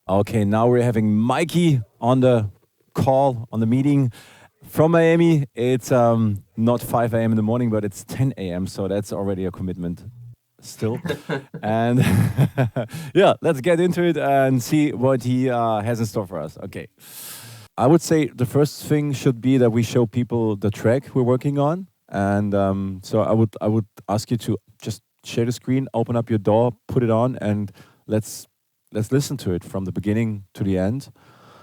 Okay, now we're having Mikey on the call, on the meeting from Miami. It's not 5 a.m. in the morning, but it's 10 a.m. So that's already a commitment still. And yeah, let's get into it and see what he has in store for us. Okay. I would say the first thing should be that we show people the track we're working on. And so I would ask you to just share the screen, open up your door, put it on, and let's let's listen to it from the beginning to the end.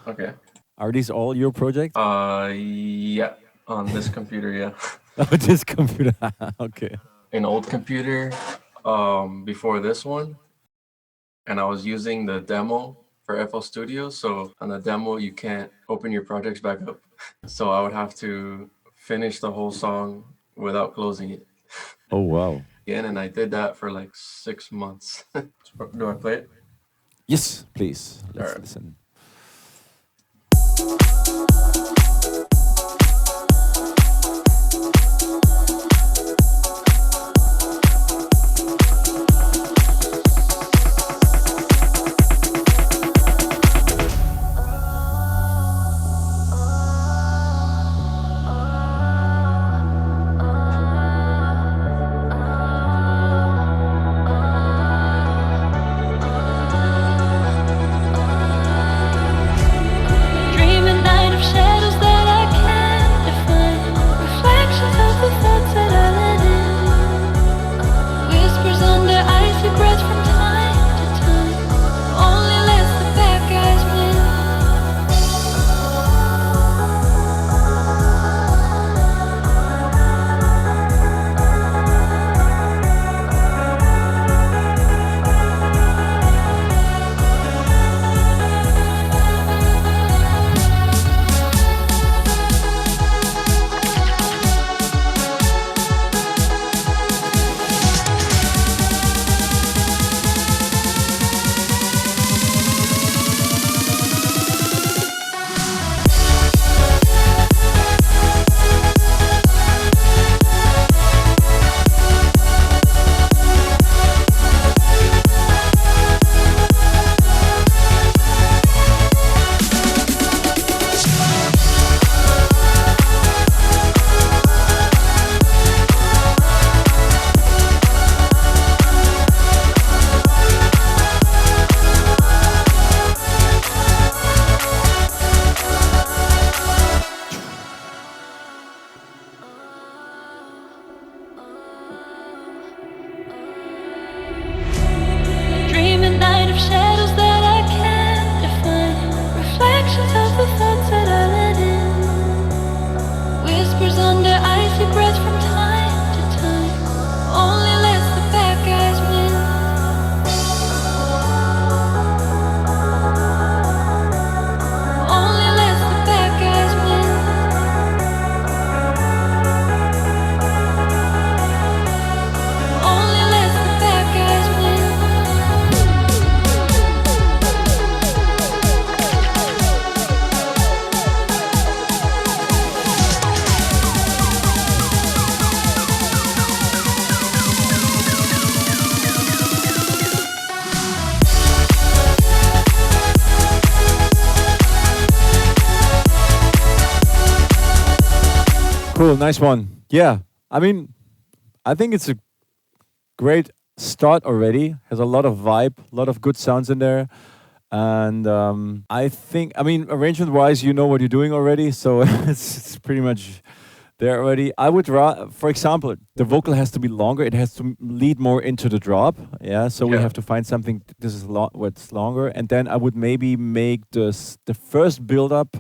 Okay. Are these all your projects? Yeah. On this computer, yeah. Oh, this computer. Okay. An old computer, before this one, and I was using the demo for FL Studio. So on the demo, you can't open your projects back up. So I would have to finish the whole song without closing it Oh wow. again, and I did that for like 6 months. Do I play it? Yes, please. All Let's right. listen. Dream at night of shadows that I can't define. Reflections of the thoughts that I let in. Whispers under icy breath from time to time. Only lets the bad guys win. Dream at night of shadows that I can't define. Reflections of the thoughts that I let in. Whispers under icy breath from time to time. Only lets the bad guys win. Only lets the bad guys win. Only lets the bad guys win. Cool, nice one. Yeah. I mean, I think it's a great start already. Has a lot of vibe, a lot of good sounds in there. And I think, I mean, arrangement wise, you know what you're doing already. So it's pretty much there already. I would, for example, the vocal has to be longer. It has to lead more into the drop. Yeah. So we Yeah. have to find something. This is what's longer. And then I would maybe make the first build up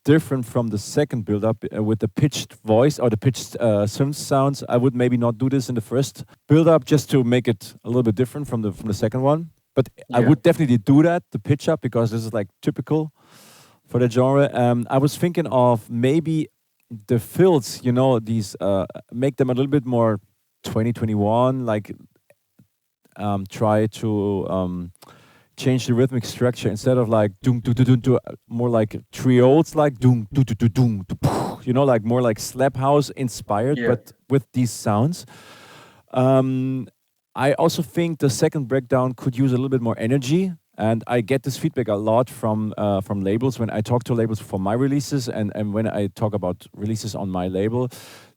different from the second build up with the pitched voice or the pitched synth sounds. I would maybe not do this in the first build up just to make it a little bit different from the second one. But I Yeah. would definitely do that, the pitch up, because this is like typical for the genre. I was thinking of maybe the fills, you know, these make them a little bit more 2021, like try to change the rhythmic structure instead of like doom do do do do, more like trioles, like doom do do do doom, you know, like more like slap house inspired, Yeah. but with these sounds. Um, I also think the second breakdown could use a little bit more energy, And I get this feedback a lot from labels when I talk to labels for my releases, and when I talk about releases on my label.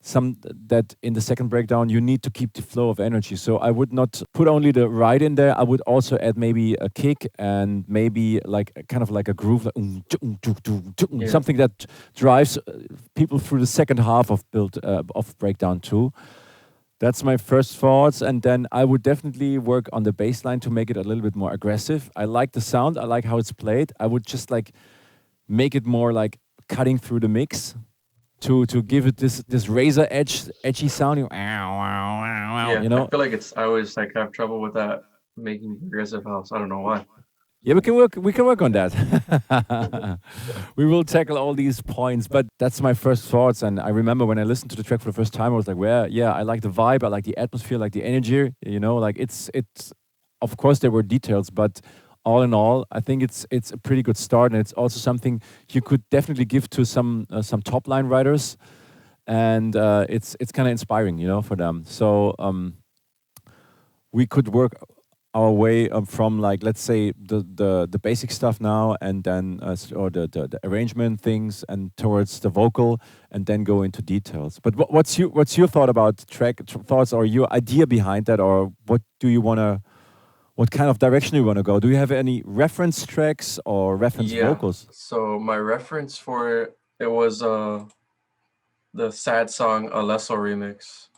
Some that in the second breakdown you need to keep the flow of energy. So I would not put only the ride in there. I would also add maybe a kick and maybe like kind of like a groove, like Yeah. something that drives people through the second half of breakdown two. That's my first thoughts, and then I would definitely work on the bass line to make it a little bit more aggressive. I like the sound, I like how it's played. I would just like make it more like cutting through the mix to give it this razor edgy sound. Yeah, You I know. feel like I always like have trouble with that making progressive house. I don't know why. Yeah, we can work on that. We will tackle all these points, but that's my first thoughts. And I remember when I listened to the track for the first time, I was like, well, yeah, I like the vibe, I like the atmosphere, I like the energy. You know, like it's. Of course, there were details, but all in all, I think it's a pretty good start, and it's also something you could definitely give to some top line writers, and it's kind of inspiring, you know, for them. So we could work our way from, like, let's say the basic stuff now, and then or the arrangement things, and towards the vocal, and then go into details. But what's your thought about thoughts, or your idea behind that, or what kind of direction you want to go? Do you have any reference tracks or reference Yeah. vocals? So my reference for it was the sad song Alesso remix,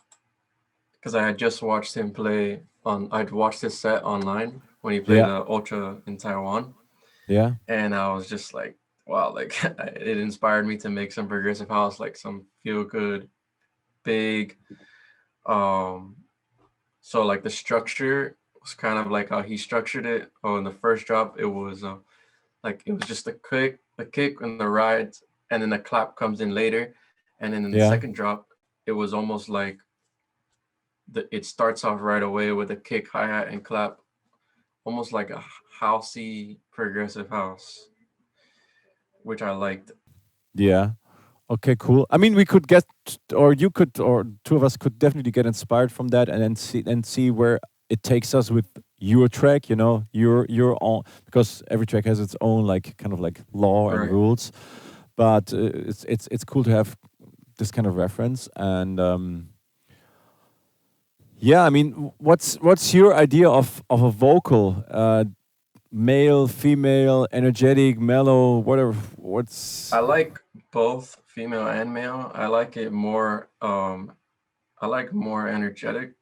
because I had just watched him play I'd watched his set online when he played Yeah, Ultra in Taiwan, yeah, and I was just like, wow, like it inspired me to make some progressive house, like some feel good, big. Um, so like the structure was kind of like how he structured it. Oh, in the first drop, it was like it was just the kick, and the ride, and then the clap comes in later, and then in the yeah, second drop, it was almost like it starts off right away with a kick, hi hat, and clap, almost like a housey progressive house, which I liked. yeah. Okay, cool. I mean, we could get, or you could, or two of us could definitely get inspired from that, and then see where it takes us with your track. You know, your own, because every track has its own, like, kind of like law and Right. rules. But it's cool to have this kind of reference. And yeah, I mean, what's your idea of a vocal? Male, female, energetic, mellow, whatever. What's I like both female and male. I like it more. I like more energetic,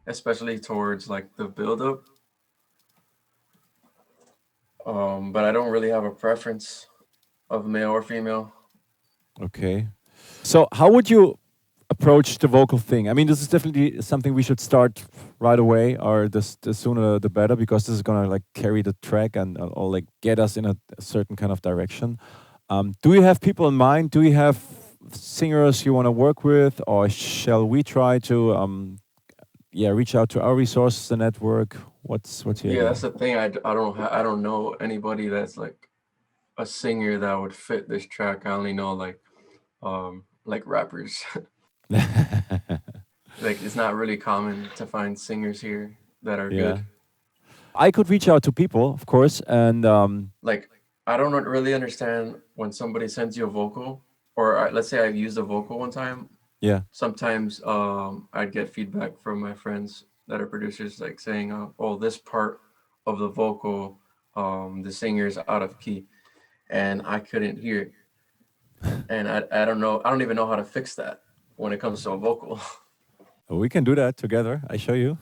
especially towards like the buildup. But I don't really have a preference of male or female. okay? So how would you approach the vocal thing? I mean, this is definitely something we should start right away, or the sooner the better, because this is gonna like carry the track and or like get us in a certain kind of direction. Do you have people in mind? Do you have singers you want to work with, or shall we try to yeah, reach out to our resources, the network? What's your Yeah, idea? that's the thing. I don't know anybody that's like a singer that would fit this track. I only know like rappers. Like it's not really common to find singers here that are Yeah, good. I could reach out to people, of course, and Like I don't really understand when somebody sends you a vocal, or let's say I've used a vocal one time. yeah, Sometimes I'd get feedback from my friends that are producers, like saying, "Oh, this part of the vocal, the singer's out of key," and I couldn't hear it. And I don't know. I don't even know how to fix that when it comes to a vocal. we can do that together. I show you.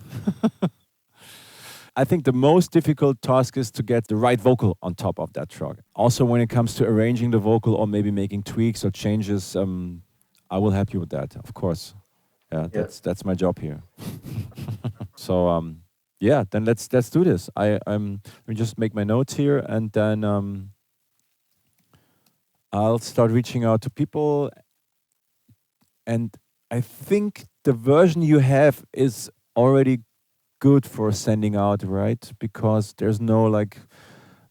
I think the most difficult task is to get the right vocal on top of that track. Also, when it comes to arranging the vocal or maybe making tweaks or changes, I will help you with that, of course. Yeah, Yeah. that's my job here. So yeah, then let's do this. Let me just make my notes here, and then I'll start reaching out to people. And I think the version you have is already good for sending out, right? Because there's no like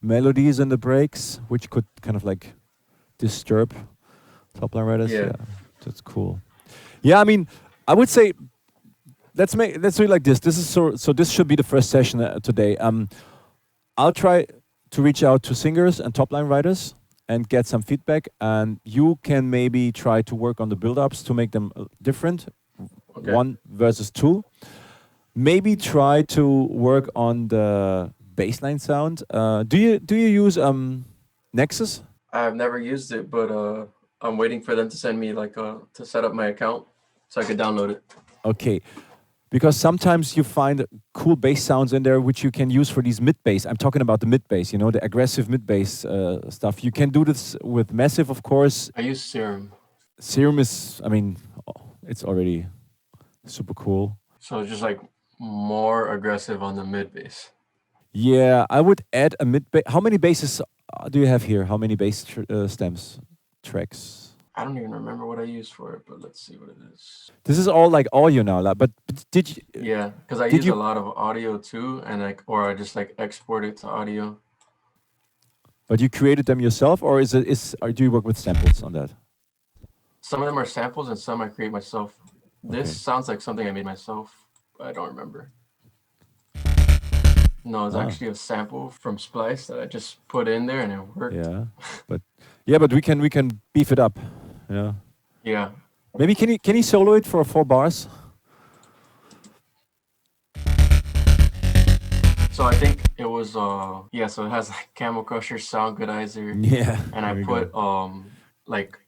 melodies in the breaks, which could kind of like disturb top line writers. Yeah. Yeah, that's cool. Yeah, I mean, I would say let's do it like this. This is so this should be the first session today. I'll try to reach out to singers and top line writers and get some feedback. And you can maybe try to work on the build ups to make them different, Okay. one versus two. Maybe try to work on the bassline sound. Do you use Nexus? I've never used it, but I'm waiting for them to send me like to set up my account so I could download it. Okay, because sometimes you find cool bass sounds in there which you can use for these mid bass. I'm talking about the mid bass, the aggressive mid bass stuff. You can do this with Massive, of course. I use Serum, Serum is, I mean, it's already super cool. so it's just like more aggressive on the mid bass. Yeah, I would add a mid bass. How many basses do you have here? How many bass stems, tracks? I don't even remember what I used for it, but let's see what it is. This is all like audio now, but did you? Yeah, because I Did use you- a lot of audio too, and or I just like export it to audio. But you created them yourself, or or do you work with samples on that? Some of them are samples, and some I create myself. This Okay. sounds like something I made myself, but I don't remember. No, it's Ah. actually a sample from Splice that I just put in there, and it worked. But we can beef it up. Yeah. Maybe can you solo it for 4 bars? So I think it was yeah. So it has like Camel Crusher, Sound Goodizer, Yeah. and I there you put go. like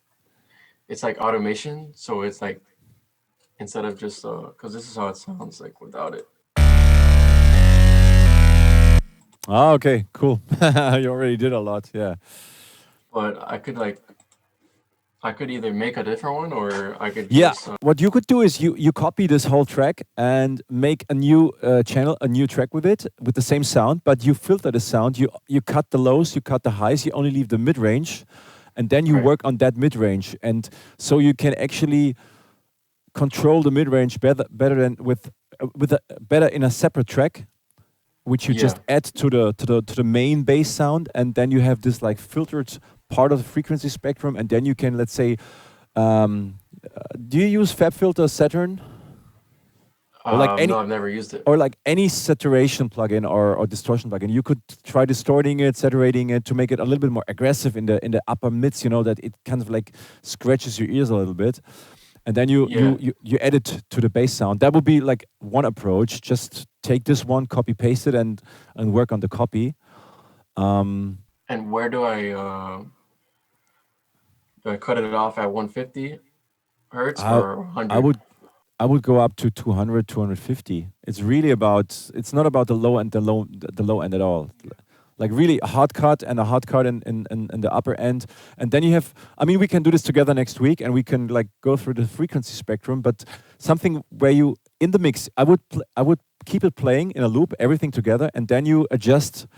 it's like automation. So it's like instead of just because this is how it sounds like without it. Ah, okay, cool. You already did a lot. Yeah. But I could either make a different one or I could Yeah. just What you could do is you copy this whole track and make a new channel, a new track with it, with the same sound, but you filter the sound. You cut the lows, you cut the highs, you only leave the mid range, and then you Right. work on that mid range, and so you can actually control the mid range better than better in a separate track, which you just Yeah. add to the main bass sound, and then you have this like filtered part of the frequency spectrum, and then you can, let's say, do you use FabFilter Saturn or like any no, I've never used it. or like any saturation plugin or distortion plugin? You could try distorting it, saturating it to make it a little bit more aggressive in the upper mids. That it kind of like scratches your ears a little bit. And then Yeah. you add it to the bass sound. That would be like one approach. Just take this one, copy paste it, and work on the copy. And where do I cut it off at 150 hertz or 100? I would go up to 200, 250. It's really about. It's not about the low end, the low end at all. Like really a hard cut and a hard cut in the upper end, and then you have. I mean, we can do this together next week, and we can like go through the frequency spectrum. But something where you in the mix, I would keep it playing in a loop, everything together, and then you adjust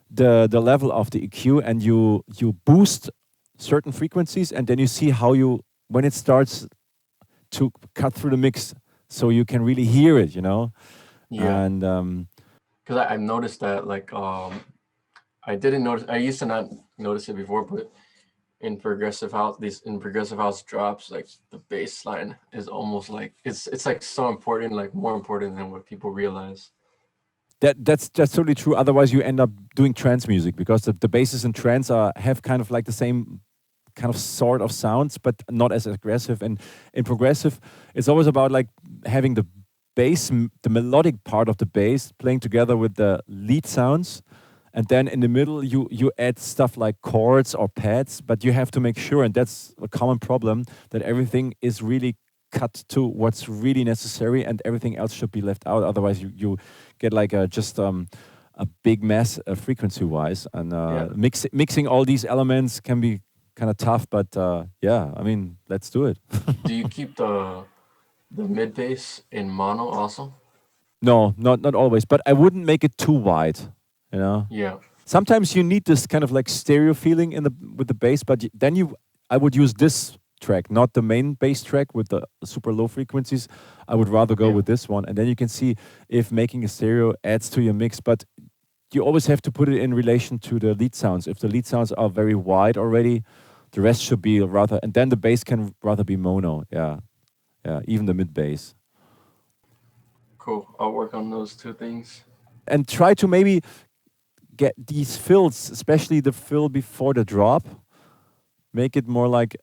the level of the EQ, and you boost certain frequencies, and then you see how when it starts to cut through the mix, so you can really hear it, Yeah. And Because I've noticed that like I didn't notice. I used to not notice it before, but in progressive house drops, like the bass line is almost like it's like so important, like more important than what people realize. that's totally true. Otherwise, you end up doing trance music because the basses in trance have kind of like the same kind of sort of sounds, but not as aggressive. And in progressive, it's always about like having the bass, the melodic part of the bass, playing together with the lead sounds. And then in the middle, you add stuff like chords or pads, but you have to make sure, and that's a common problem, that everything is really cut to what's really necessary, and everything else should be left out. Otherwise, you get like a big mess frequency-wise, and Yeah. mixing all these elements can be kind of tough. But yeah, I mean, let's do it. Do you keep the mid bass in mono also? No, not always, but I wouldn't make it too wide. Yeah. Sometimes you need this kind of like stereo feeling with the bass, but then I would use this track, not the main bass track with the super low frequencies. I would rather go Yeah. with this one, and then you can see if making a stereo adds to your mix. But you always have to put it in relation to the lead sounds. If the lead sounds are very wide already, the rest should be rather, and then the bass can rather be mono. Yeah, even the mid bass. Cool. I'll work on those two things. And try to maybe get these fills, especially the fill before the drop, make it more like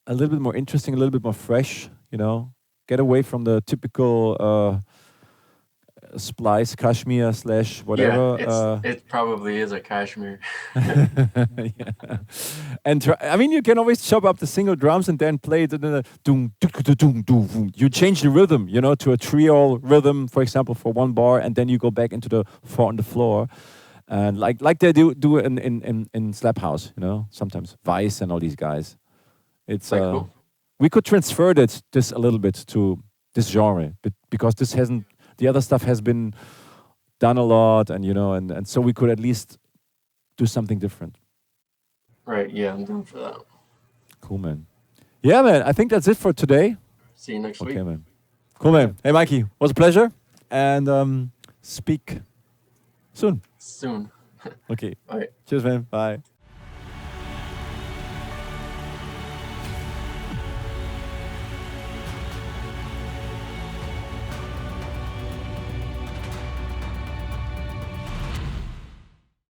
a little bit more interesting, a little bit more fresh, you know, get away from the typical splice cashmere slash Yeah, whatever. it probably is a cashmere. Yeah. And I mean, you can always chop up the single drums and then play it. Doom, doom, doom. You change the rhythm, you know, to a trio rhythm, for example, for one bar, and then you go back into the four on the floor, and like they do in slap house, you know, sometimes Vice and all these guys. It's Like who? we could transfer this a little bit to this genre, but because this hasn't, the other stuff has been done a lot, and you know, and so we could at least do something different. Right, yeah, I'm down for that. Cool, man. Yeah, man. I think that's it for today. See you next Okay, week. man. Cool, man. Hey, Mikey, was a pleasure, and speak soon. Soon. Okay. Bye. Cheers, man. Bye.